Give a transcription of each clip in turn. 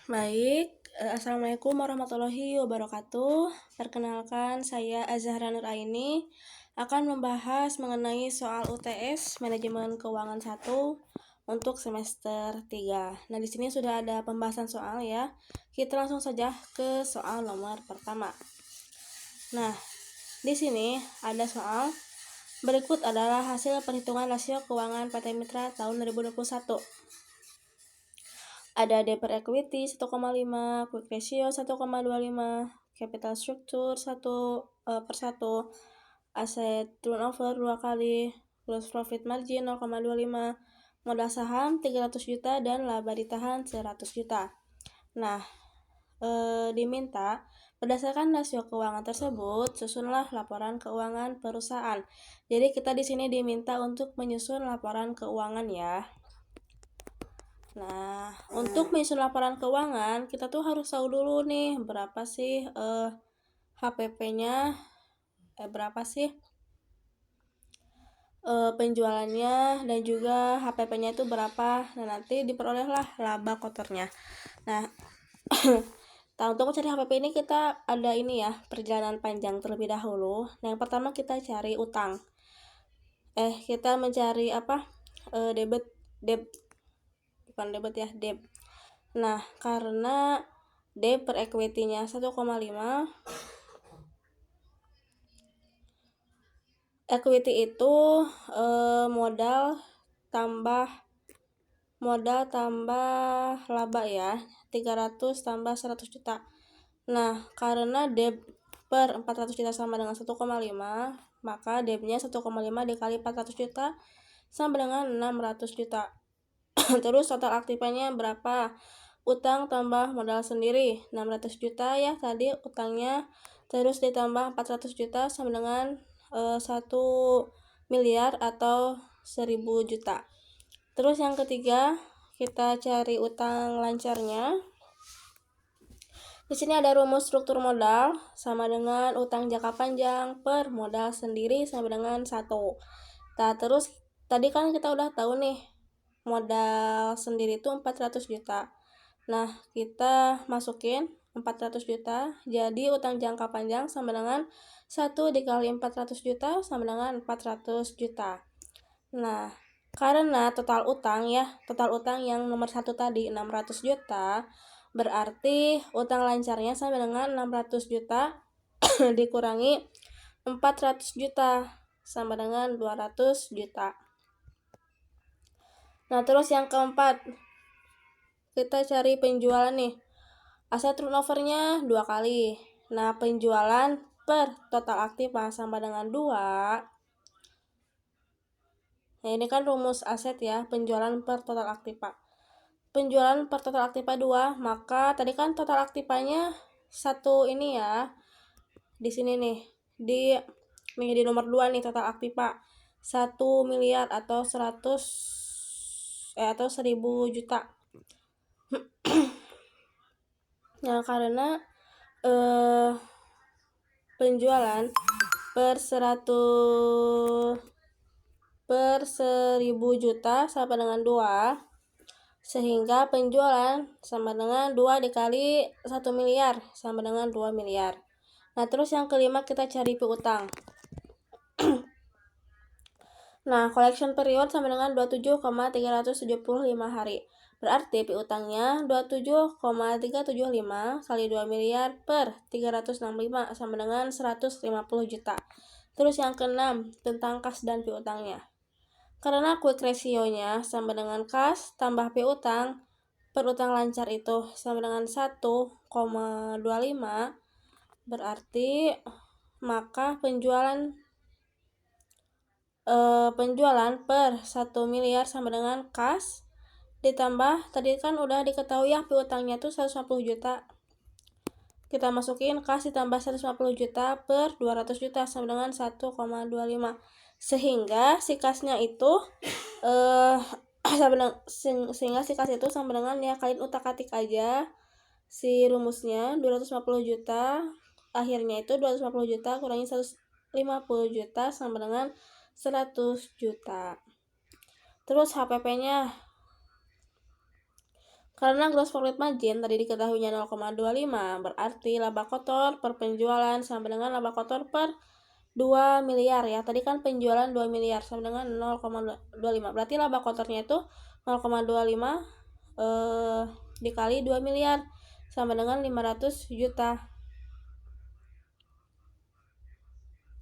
Baik, Assalamualaikum warahmatullahi wabarakatuh. Perkenalkan, saya Azahra Nuraini akan membahas mengenai soal UTS Manajemen Keuangan 1 untuk semester 3. Nah, di sini sudah ada pembahasan soal ya. Kita langsung saja ke soal nomor pertama. Nah, di sini ada soal berikut adalah hasil perhitungan rasio keuangan PT Mitra tahun 2021. Ada D per equity 1,5, quick ratio 1,25, capital structure 1/1, aset turnover 2 kali, gross profit margin 0,25, modal saham 300 juta dan laba ditahan 100 juta. Nah, diminta berdasarkan rasio keuangan tersebut, susunlah laporan keuangan perusahaan. Jadi kita di sini diminta untuk menyusun laporan keuangan ya. Nah, untuk menyusun laporan keuangan, kita tuh harus tahu dulu nih berapa sih HPP-nya, berapa sih penjualannya, dan juga HPP-nya itu berapa. Nah, nanti diperolehlah laba kotornya. Nah, untuk mencari HPP ini kita ada ini ya, perjalanan panjang terlebih dahulu. Nah, yang pertama kita cari utang. Kita mencari debit bukan debit ya, deb. Nah, karena D per equity-nya 1,5, equity itu modal tambah laba ya, 300 tambah 100 juta. Nah, karena D per 400 juta sama dengan 1,5, maka D-nya 1,5 dikali 400 juta sama dengan 600 juta. Terus total aktifanya berapa? Utang tambah modal sendiri 600 juta ya tadi utangnya, terus ditambah 400 juta sama dengan 1 miliar atau 1000 juta. Terus yang ketiga, kita cari utang lancarnya. Di sini ada rumus struktur modal sama dengan utang jangka panjang per modal sendiri sama dengan 1. Nah, terus tadi kan kita udah tahu nih modal sendiri itu 400 juta. Nah, kita masukin 400 juta, jadi utang jangka panjang sama dengan 1 dikali 400 juta sama dengan 400 juta. Nah, karena total utang yang nomor 1 tadi 600 juta, berarti utang lancarnya sama dengan 600 juta dikurangi 400 juta sama dengan 200 juta. Nah, terus yang keempat, kita cari penjualan nih. Aset turnovernya 2 kali. Nah, penjualan per total aktiva sama dengan 2. Nah, ini kan rumus aset ya, penjualan per total aktiva. Penjualan per total aktiva 2, maka tadi kan total aktivanya 1 ini ya. Di sini nih, di nomor 2 nih total aktiva 1 miliar atau 1000 juta. Nah, karena penjualan per 1000 juta sama dengan 2, sehingga penjualan sama dengan 2 dikali 1 miliar sama dengan 2 miliar. Nah, terus yang kelima kita cari piutang. Nah, collection period sama dengan 27,375 hari. Berarti piutangnya 27,375 kali 2 miliar per 365 sama dengan 150 juta. Terus yang keenam, tentang kas dan piutangnya. Karena quick ratio-nya sama dengan kas tambah piutang per utang lancar itu sama dengan 1,25, berarti maka penjualan per 1 miliar sama dengan kas ditambah tadi kan udah diketahui ya piutangnya tuh 150 juta. Kita masukin kas ditambah 150 juta per 200 juta sama dengan 1,25. Sehingga si kasnya itu sama dengan ya kalian utak-atik aja si rumusnya 250 juta, akhirnya itu 250 juta kurangi 150 juta sama dengan 100 juta. Terus HPP-nya Karena gross profit margin tadi diketahuinya 0,25, berarti laba kotor per penjualan sama dengan laba kotor per 2 miliar ya. Tadi kan penjualan 2 miliar sama dengan 0,25. Berarti laba kotornya itu 0,25 dikali 2 miliar sama dengan 500 juta.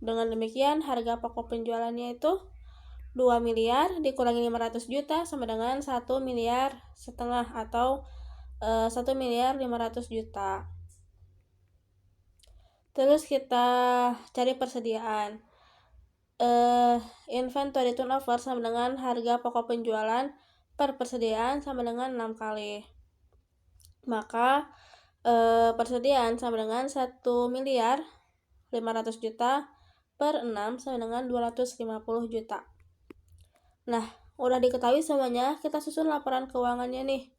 Dengan demikian harga pokok penjualannya itu 2 miliar dikurangi 500 juta sama dengan 1 miliar setengah atau 1 miliar 500 juta. Terus kita cari persediaan. Inventory turnover sama dengan harga pokok penjualan per persediaan sama dengan 6 kali. Maka persediaan sama dengan 1 miliar 500 juta per 6 sama dengan 250 juta. Nah, udah diketahui semuanya, kita susun laporan keuangannya nih.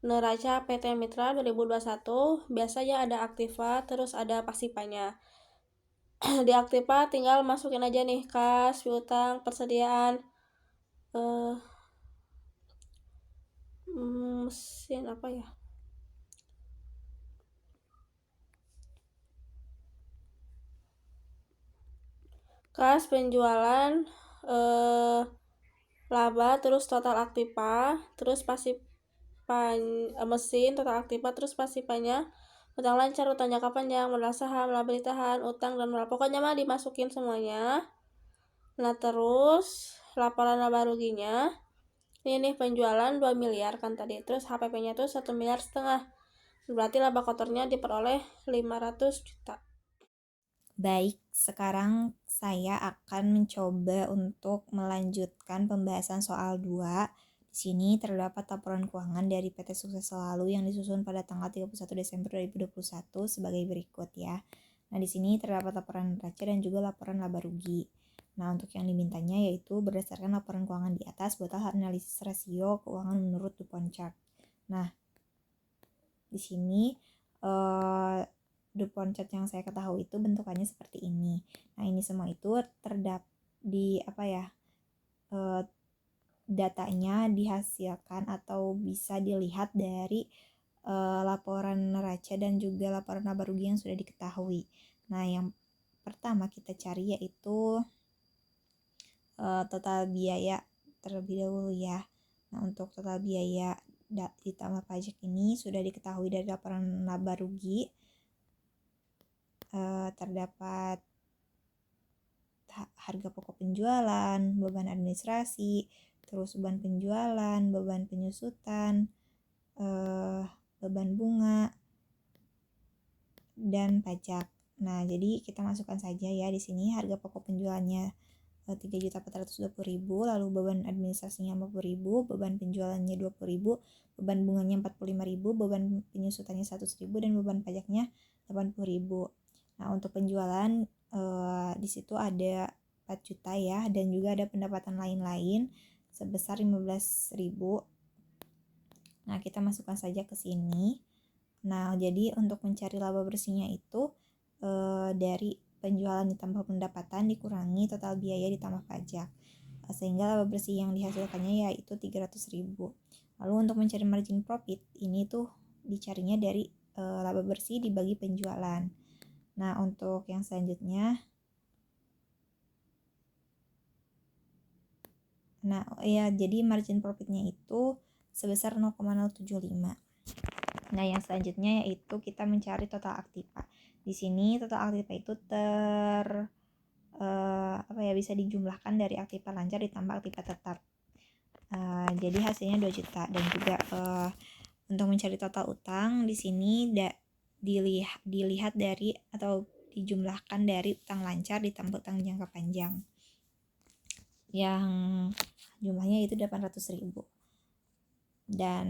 Neraca PT Mitra 2021, biasanya ada aktiva, terus ada pasifanya. Di aktiva tinggal masukin aja nih kas, piutang, persediaan, mesin apa ya? Kas, penjualan, laba, terus total aktiva, terus mesin, total aktiva, terus pasifanya, utang lancar, utang jangka panjang, modal saham, laba ditahan, utang, dan modal. Pokoknya mah dimasukin semuanya. Nah, terus laporan laba ruginya, ini nih penjualan 2 miliar kan tadi, terus HPP-nya tuh 1,5 miliar. Berarti laba kotornya diperoleh 500 juta. Baik, sekarang saya akan mencoba untuk melanjutkan pembahasan soal 2. Di sini terdapat laporan keuangan dari PT Sukses Selalu yang disusun pada tanggal 31 Desember 2021 sebagai berikut ya. Nah, di sini terdapat laporan neraca dan juga laporan laba rugi. Nah, untuk yang dimintanya yaitu berdasarkan laporan keuangan di atas, buatlah analisis rasio keuangan menurut DuPont Chart. Nah, di sini DuPont Chart yang saya ketahui itu bentukannya seperti ini. Nah, ini semua itu terdapat di datanya dihasilkan atau bisa dilihat dari laporan neraca dan juga laporan laba rugi yang sudah diketahui. Nah, yang pertama kita cari yaitu total biaya terlebih dahulu ya. Nah, untuk total biaya ditambah pajak ini sudah diketahui dari laporan laba rugi. Terdapat harga pokok penjualan, beban administrasi, terus beban penjualan, beban penyusutan, beban bunga, dan pajak. Nah, jadi kita masukkan saja ya di sini harga pokok penjualannya 3.420.000, lalu beban administrasinya 50.000, beban penjualannya 20.000, beban bunganya 45.000, beban penyusutannya 100.000, dan beban pajaknya 80.000. Nah, untuk penjualan di situ ada 4 juta ya, dan juga ada pendapatan lain-lain sebesar 15.000. Nah, kita masukkan saja ke sini. Nah, jadi untuk mencari laba bersihnya itu dari penjualan ditambah pendapatan dikurangi total biaya ditambah pajak, sehingga laba bersih yang dihasilkannya yaitu 300.000. Lalu untuk mencari margin profit, ini tuh dicarinya dari laba bersih dibagi penjualan. Nah, untuk yang selanjutnya, jadi margin profitnya itu sebesar 0,075. Nah, yang selanjutnya yaitu kita mencari total aktiva. Di sini total aktiva itu bisa dijumlahkan dari aktiva lancar ditambah aktiva tetap. Jadi hasilnya 2 juta. Dan juga untuk mencari total utang di sini dilihat dari atau dijumlahkan dari utang lancar ditambah utang jangka panjang yang jumlahnya itu 800.000. Dan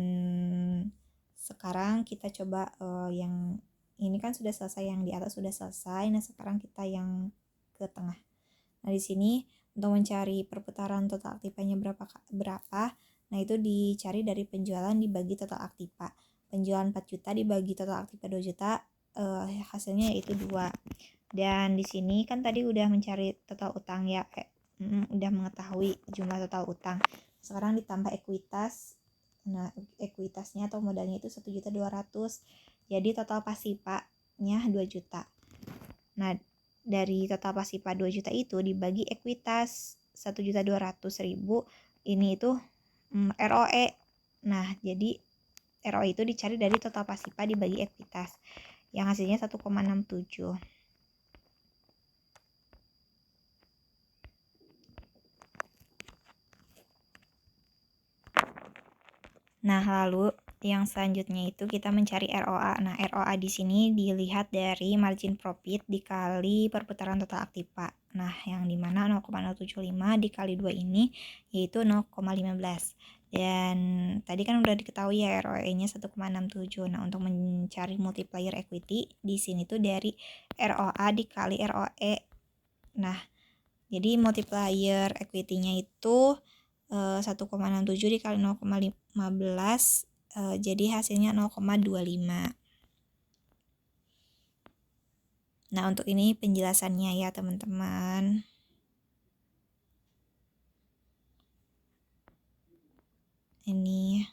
sekarang kita coba yang ini kan sudah selesai, yang di atas sudah selesai. Nah, sekarang kita yang ke tengah. Nah, di sini untuk mencari perputaran total aktivanya berapa, nah itu dicari dari penjualan dibagi total aktiva. Penjualan 4 juta dibagi total aktiva 2 juta, hasilnya yaitu 2. Dan di sini kan tadi udah mencari total utang ya, udah mengetahui jumlah total utang. Sekarang ditambah ekuitas Nah, ekuitasnya atau modalnya itu 1.200.000. Jadi total pasipanya 2 juta. Nah, dari total pasipa 2 juta itu dibagi ekuitas 1.200.000, ini itu ROE. Nah, jadi ROE itu dicari dari total pasipa dibagi ekuitas, yang hasilnya 1,67. Nah, lalu yang selanjutnya itu kita mencari ROA. Nah, ROA di sini dilihat dari margin profit dikali perputaran total aktiva. Nah, yang dimana 0,075 dikali 2 ini yaitu 0,15. Dan tadi kan udah diketahui ya ROE-nya 1,67. Nah, untuk mencari multiplier equity di sini tuh dari ROA dikali ROE. Nah, jadi multiplier equity-nya itu 1,67 dikali 0,15, jadi hasilnya 0,25. Nah, untuk ini penjelasannya ya teman-teman. Ini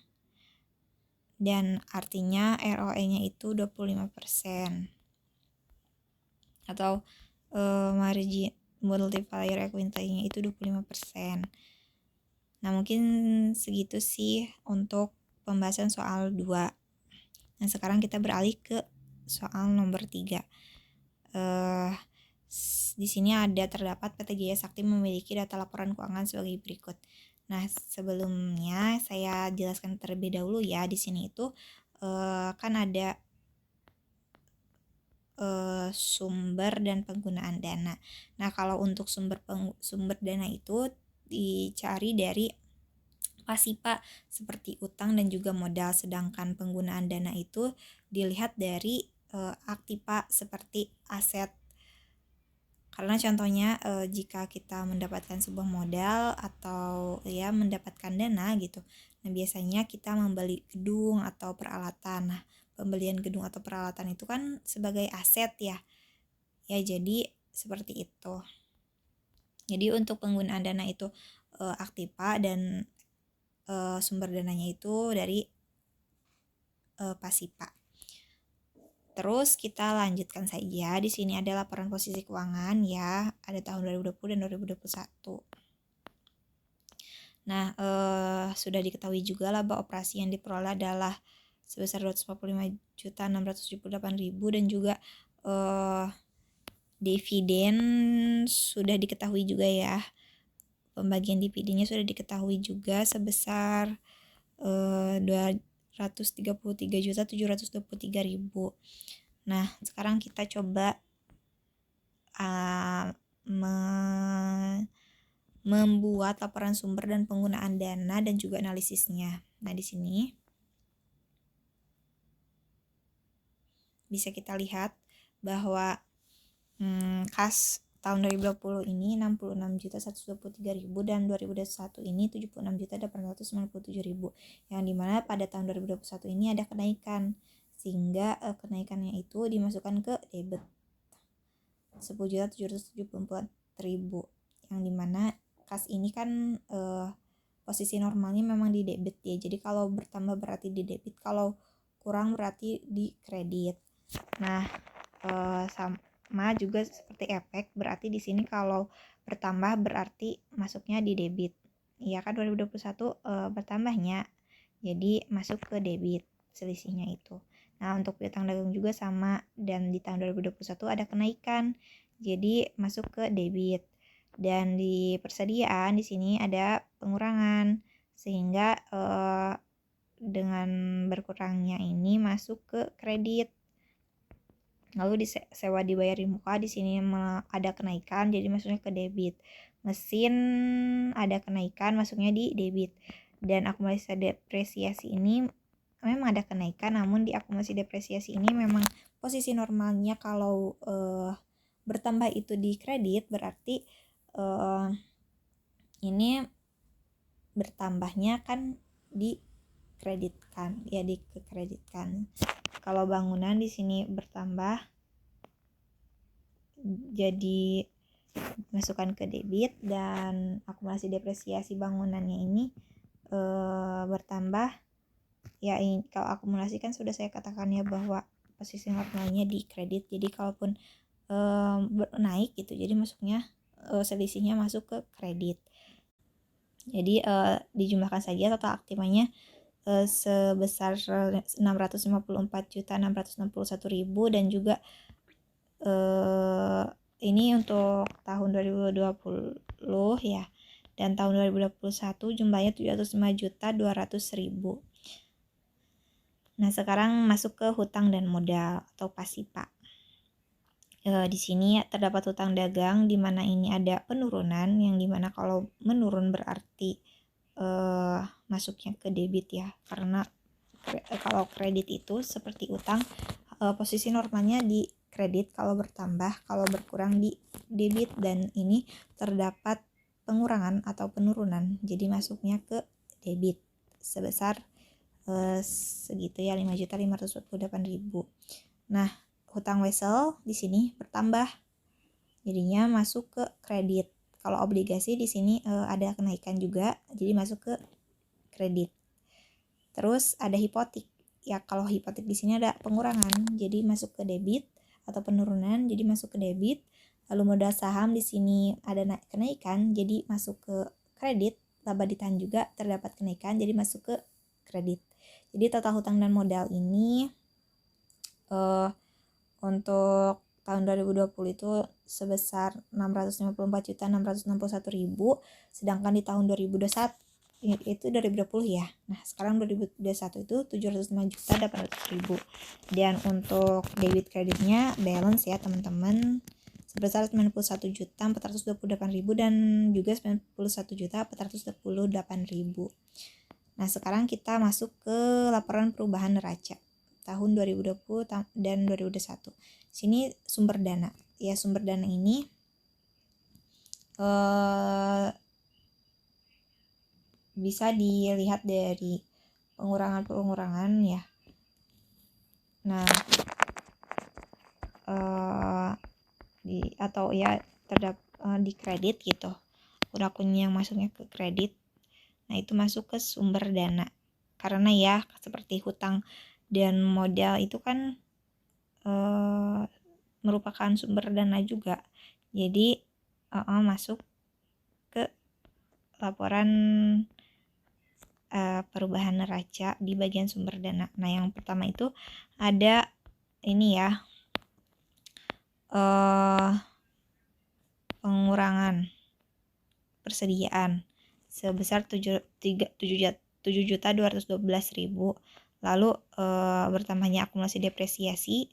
dan artinya ROE-nya itu 25% atau margin multiplier equity-nya itu 25%. Nah, mungkin segitu sih untuk pembahasan soal 2. Nah, sekarang kita beralih ke soal nomor 3. Di sini terdapat PT Jaya Sakti memiliki data laporan keuangan sebagai berikut. Nah, sebelumnya saya jelaskan terlebih dahulu ya. Di sini itu kan ada sumber dan penggunaan dana. Nah, kalau untuk sumber dana itu dicari dari pasipa seperti utang dan juga modal, sedangkan penggunaan dana itu dilihat dari aktiva seperti aset. Karena contohnya jika kita mendapatkan sebuah modal atau ya mendapatkan dana gitu, nah biasanya kita membeli gedung atau peralatan. Nah, pembelian gedung atau peralatan itu kan sebagai aset ya. Ya, jadi seperti itu. Jadi untuk penggunaan dana itu aktiva dan sumber dananya itu dari pasipa. Terus kita lanjutkan saja. Di sini ada laporan posisi keuangan ya, ada tahun 2020 dan 2021. Nah, sudah diketahui juga laba operasi yang diperoleh adalah sebesar 245.678.000 dan juga dividen sudah diketahui juga ya. Pembagian dividennya sudah diketahui juga sebesar 233.723.000. Nah, sekarang kita coba membuat laporan sumber dan penggunaan dana dan juga analisisnya. Nah, di sini bisa kita lihat bahwa kas tahun 2020 ini 66.123.000 dan 2021 ini 76.897.000, yang dimana pada tahun 2021 ini ada kenaikan, sehingga kenaikannya itu dimasukkan ke debit 10.774.000, yang dimana kas ini kan posisi normalnya memang di debit ya, jadi kalau bertambah berarti di debit, kalau kurang berarti di kredit. Nah, sama juga seperti efek, berarti di sini kalau bertambah berarti masuknya di debit. Iya kan 2021 bertambahnya, jadi masuk ke debit selisihnya itu. Nah, untuk piutang dagang juga sama, dan di tahun 2021 ada kenaikan, jadi masuk ke debit. Dan di persediaan di sini ada pengurangan, sehingga dengan berkurangnya ini masuk ke kredit. Lalu di sewa dibayar di muka di sini ada kenaikan, jadi masuknya ke debit. Mesin ada kenaikan, masuknya di debit. Dan akumulasi depresiasi ini memang ada kenaikan, namun di akumulasi depresiasi ini memang posisi normalnya kalau bertambah itu di kredit, berarti ini bertambahnya kan dikreditkan, ya dikreditkan. Kalau bangunan di sini bertambah jadi masukkan ke debit, dan akumulasi depresiasi bangunannya ini bertambah Ya ini kalau akumulasi kan sudah saya katakan ya bahwa posisi normalnya di kredit, jadi kalaupun naik gitu, jadi masuknya selisihnya masuk ke kredit. Jadi dijumlahkan saja total aktifanya sebesar 654.661.000 dan juga ini untuk tahun 2020 ya, dan tahun 2021 jumlahnya 705.200.000. Nah, sekarang masuk ke hutang dan modal atau pasipa. Di sini terdapat hutang dagang di mana ini ada penurunan, yang dimana kalau menurun berarti masuknya ke debit ya, karena kalau kredit itu seperti utang, posisi normalnya di kredit, kalau bertambah, kalau berkurang di debit, dan ini terdapat pengurangan atau penurunan, jadi masuknya ke debit sebesar segitu ya, 5.548.000. Nah, hutang wesel di sini bertambah, jadinya masuk ke kredit. Kalau obligasi di sini ada kenaikan juga, jadi masuk ke kredit. Terus ada hipotek. Ya, kalau hipotek di sini ada pengurangan, jadi masuk ke debit, atau penurunan, jadi masuk ke debit. Lalu modal saham di sini ada kenaikan, jadi masuk ke kredit. Laba ditahan juga terdapat kenaikan, jadi masuk ke kredit. Jadi total hutang dan modal ini untuk tahun 2020 itu sebesar 654.661.000, sedangkan di tahun 2021 itu 2020 ya. Nah, sekarang 2021 itu 705.800.000. Dan untuk debit kreditnya balance ya teman-teman, sebesar 91.428.000 dan juga 91.428.000. Nah, sekarang kita masuk ke laporan perubahan neraca tahun 2020 dan 2021. Sini sumber dana. Ya, sumber dana ini bisa dilihat dari pengurangan ya. Nah, atau ya terdapat di kredit gitu. Akun yang masuknya ke kredit. Nah, itu masuk ke sumber dana. Karena ya seperti hutang dan modal itu kan merupakan sumber dana juga. Jadi masuk ke laporan perubahan neraca di bagian sumber dana. Nah, yang pertama itu ada ini ya, pengurangan persediaan sebesar 7.212.000. Lalu bertambahnya akumulasi depresiasi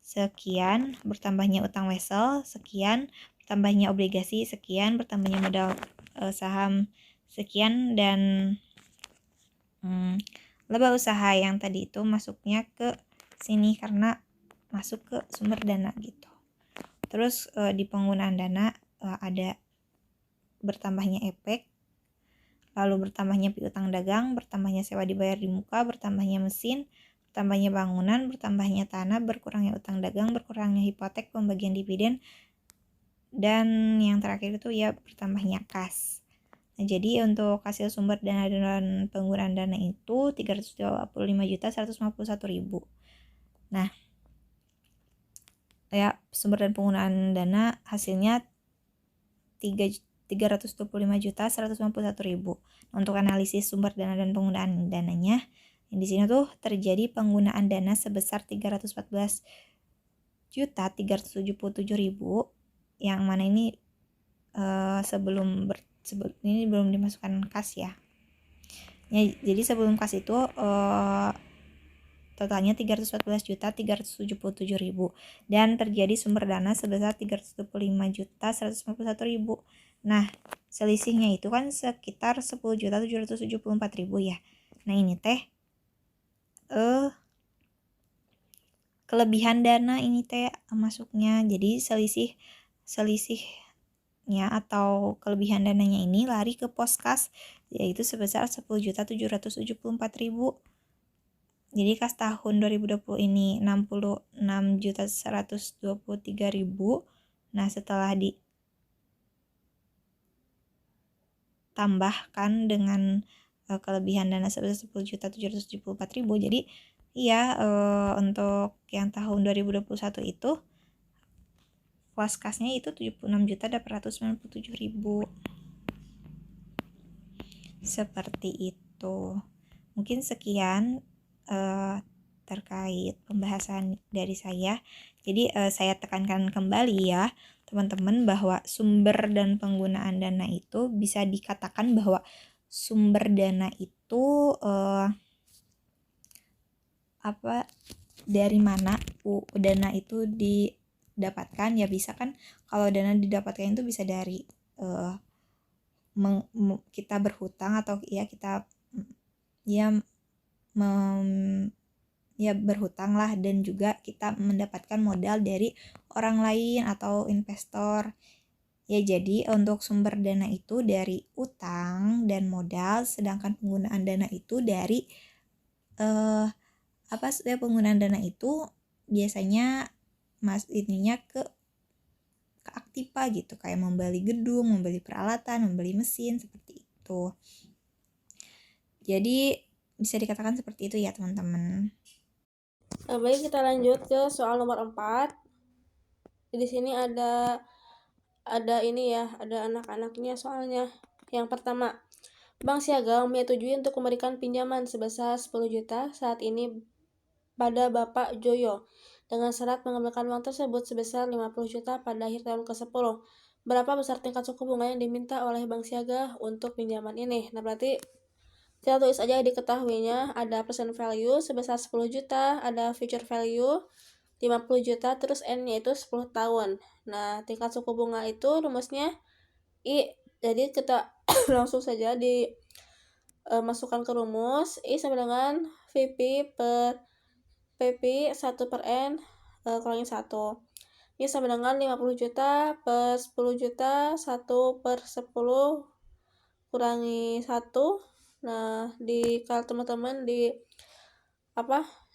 sekian, bertambahnya utang wesel sekian, bertambahnya obligasi sekian, bertambahnya modal saham sekian, dan laba usaha yang tadi itu masuknya ke sini karena masuk ke sumber dana gitu. Terus di penggunaan dana ada bertambahnya efek, lalu bertambahnya piutang dagang, bertambahnya sewa dibayar di muka, bertambahnya mesin, bertambahnya bangunan, bertambahnya tanah, berkurangnya utang dagang, berkurangnya hipotek, pembagian dividen, dan yang terakhir itu ya bertambahnya kas. Nah, jadi untuk hasil sumber dana dan penggunaan dana itu 325.151.000. Nah, ya sumber dan penggunaan dana hasilnya 325.151.000. Untuk analisis sumber dana dan penggunaan dananya, yang di sini tuh terjadi penggunaan dana sebesar 314.377.000, yang mana ini sebelum ini belum dimasukkan kas ya. Jadi sebelum kas itu totalnya 314.377.000 dan terjadi sumber dana sebesar 325.151.000. Nah, selisihnya itu kan sekitar 10.774.000 ya. Nah, ini teh kelebihan dana ini teh masuknya. Jadi selisihnya atau kelebihan dananya ini lari ke pos kas, yaitu sebesar 10.774.000. Jadi kas tahun 2020 ini 66.123.000. Nah, setelah ditambahkan dengan kelebihan dana sebesar 10.774.000. Jadi iya, untuk yang tahun 2021 itu puas kasnya itu 76.897.000. Seperti itu. Mungkin sekian terkait pembahasan dari saya. Jadi saya tekankan kembali ya teman-teman bahwa sumber dan penggunaan dana itu bisa dikatakan bahwa sumber dana itu dari mana dana itu didapatkan, ya bisa kan kalau dana didapatkan itu bisa dari kita berhutang atau ya kita berhutang lah, dan juga kita mendapatkan modal dari orang lain atau investor. Ya, jadi untuk sumber dana itu dari utang dan modal, sedangkan penggunaan dana itu dari penggunaan dana itu biasanya ke aktiva gitu, kayak membeli gedung, membeli peralatan, membeli mesin, seperti itu. Jadi bisa dikatakan seperti itu ya teman-teman. Baik, kita lanjut ke soal nomor 4. Di sini ada ini ya, ada anak-anaknya soalnya. Yang pertama, Bank Siaga menyetujui untuk memberikan pinjaman sebesar 10 juta saat ini pada Bapak Joyo dengan syarat mengembalikan uang tersebut sebesar 50 juta pada akhir tahun ke-10. Berapa besar tingkat suku bunga yang diminta oleh Bank Siaga untuk pinjaman ini? Nah, berarti kita tulis aja diketahuinya, ada present value sebesar 10 juta, ada future value 50 juta, terus N-nya itu 10 tahun. Nah, tingkat suku bunga itu rumusnya I. Jadi kita langsung saja masukkan ke rumus. I sama dengan VP per PP 1 per N kurangi 1. Ini sama dengan 50 juta per 10 juta 1 per 10 kurangi 1. Nah, teman-teman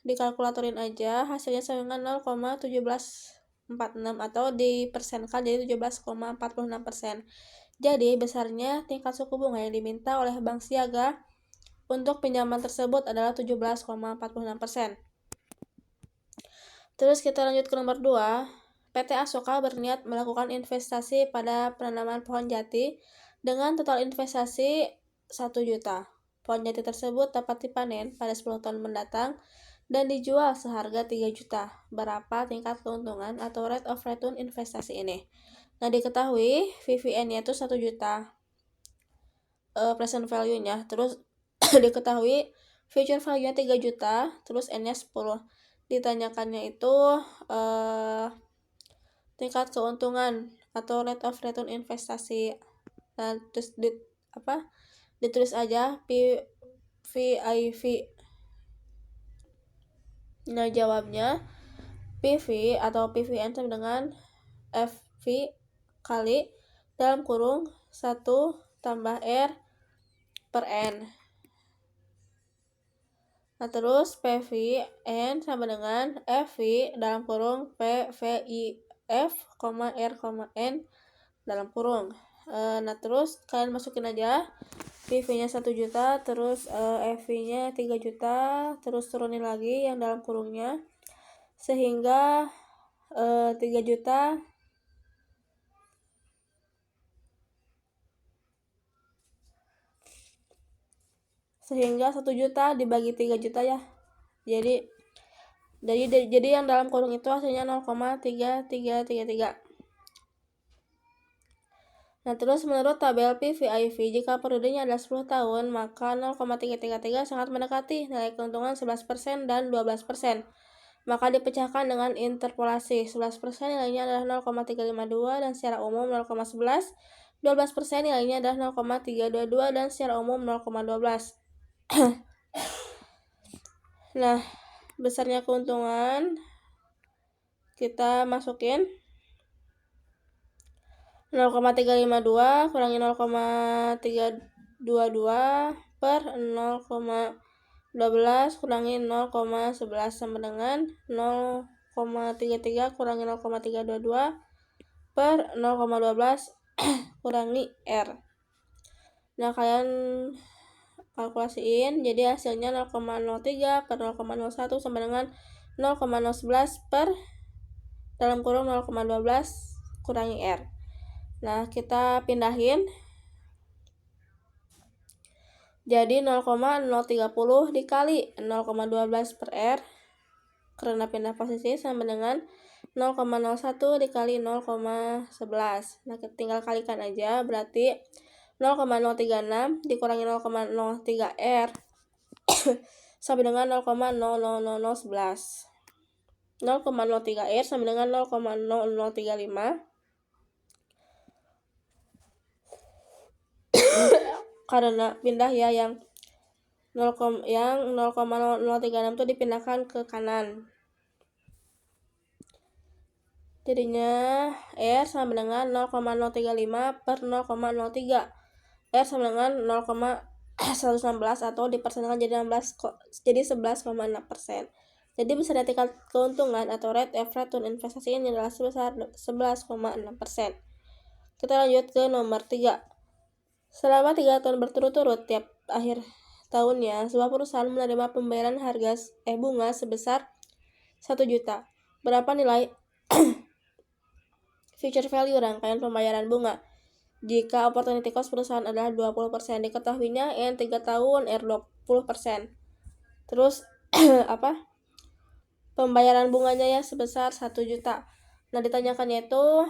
dikalkulatorin aja, hasilnya sama dengan 0,1746 atau dipersenkan jadi 17,46%. Jadi besarnya tingkat suku bunga yang diminta oleh Bank Siaga untuk pinjaman tersebut adalah 17,46%. Terus kita lanjut ke nomor 2. PT Asoka berniat melakukan investasi pada penanaman pohon jati dengan total investasi 1 juta. Pohon jati tersebut dapat dipanen pada 10 tahun mendatang dan dijual seharga 3 juta. Berapa tingkat keuntungan atau rate of return investasi ini? Nah, diketahui VVN-nya itu 1 juta present value-nya. Terus diketahui future value-nya 3 juta, terus N-nya 10. Ditanyakannya itu tingkat keuntungan atau rate of return investasi. Nah, terus ditulis aja PVIV. Nah, jawabnya PV atau PVN sama dengan FV kali dalam kurung 1 tambah R per N. Nah, terus PVN sama dengan FV dalam kurung PVIF, R, N dalam kurung. Nah, terus kalian masukin aja PV-nya 1 juta, terus FV-nya 3 juta, terus turunin lagi yang dalam kurungnya, sehingga 3 juta sehingga 1 juta dibagi 3 juta ya. Jadi yang dalam kurung itu hasilnya 0,3333. Nah, terus menurut tabel PVIV, jika periodenya adalah 10 tahun, maka 0,333 sangat mendekati nilai keuntungan 11% dan 12%. Maka dipecahkan dengan interpolasi. 11% nilainya adalah 0,352 dan secara umum 0,11. 12% nilainya adalah 0,322 dan secara umum 0,12. Nah, besarnya keuntungan kita masukin 0,352 kurangi 0,322 per 0,12 kurangi 0,11 sama dengan 0,33 kurangi 0,322 per 0,12 kurangi R. Nah, kalian kalkulasiin, jadi hasilnya 0,03 per 0,01 sama dengan 0,011 per dalam kurung 0,12 kurangi R. Nah, kita pindahin. Jadi 0,030 dikali 0,12 per R, karena pindah posisi sama dengan 0,01 dikali 0,11. Nah, tinggal kalikan aja, berarti 0,036 dikurangi 0,03 R sama dengan 0,00011. 0,03 R sama dengan 0,0035. Karena pindah ya, yang 0,0036 itu dipindahkan ke kanan. Jadinya R sama dengan 0,035 per 0,03. R sama dengan 0,116 atau dipersenjakan jadi 11,6%. Jadi bisa tingkat keuntungan atau rate of return investasi ini adalah sebesar 11,6%. Kita lanjut ke nomor 3. Selama 3 tahun berturut-turut tiap akhir tahunnya, sebuah perusahaan menerima pembayaran bunga sebesar 1 juta. Berapa nilai future value rangkaian pembayaran bunga? Jika opportunity cost perusahaan adalah 20%, diketahuinya N 3 tahun R 20%. Terus pembayaran bunganya ya sebesar 1 juta. Nah, ditanyakannya itu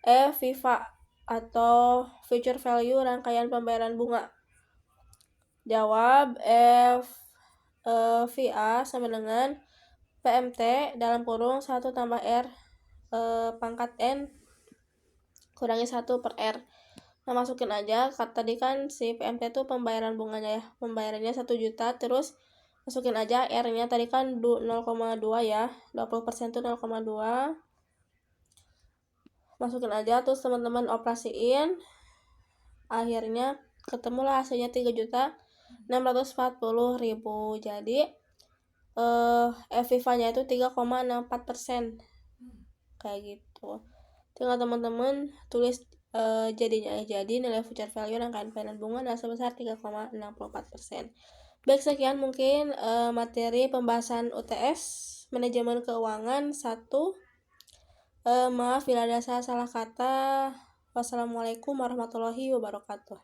VIVA atau future value rangkaian pembayaran bunga. Jawab VA sama dengan PMT dalam kurung 1 tambah R pangkat N kurangi 1 per R. Nah, masukin aja, tadi kan si PMT itu pembayaran bunganya ya, pembayarannya 1 juta, terus masukin aja R-nya, tadi kan 0,2 ya, 20% itu 0,2, masukin aja, terus teman-teman operasiin, akhirnya ketemulah hasilnya 3.640.000. Jadi FIVA-nya itu 3,64%, kayak gitu. Tinggal teman-teman tulis jadinya. Jadi nilai future value rangkaian pembayaran bunga adalah sebesar 3,64%. Baik, sekian mungkin materi pembahasan UTS manajemen keuangan 1. Maaf bila ada salah kata. Wassalamualaikum warahmatullahi wabarakatuh.